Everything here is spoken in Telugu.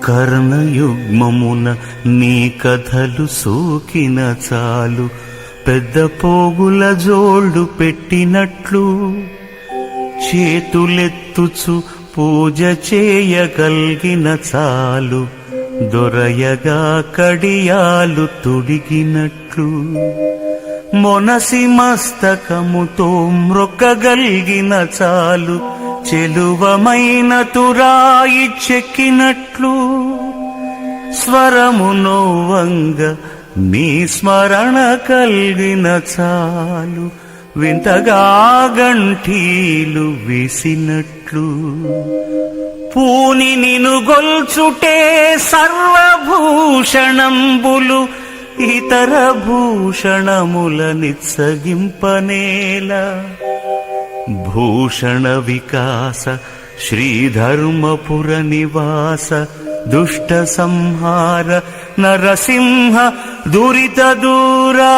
కర్ణయుగ్మమున నీ కథలు సోకిన చాలు, పెద్ద పోగుల జోళ్ళు పెట్టినట్లు చేతులెత్తుచు పూజ చేయగలిగిన చాలు, దొరయగా కడియాలు తుడిగినట్లు మొనసి మస్తకముతో మ్రొక్కగలిగిన చాలు, చెలువమైన తురాయి చెక్కినట్లు స్వరము నోవంగ నీ స్మరణ కలిగిన చాలు, వింతగా గంఠీలు వీసినట్లు పూని నిను గొల్చుటే సర్వభూషణంబులు, ఇతర భూషణముల నిత్సగింపనేలా భూషణ వికాస శ్రీధర్మపుర నివాస దుష్ట సంహార నరసింహ దురిత దూరా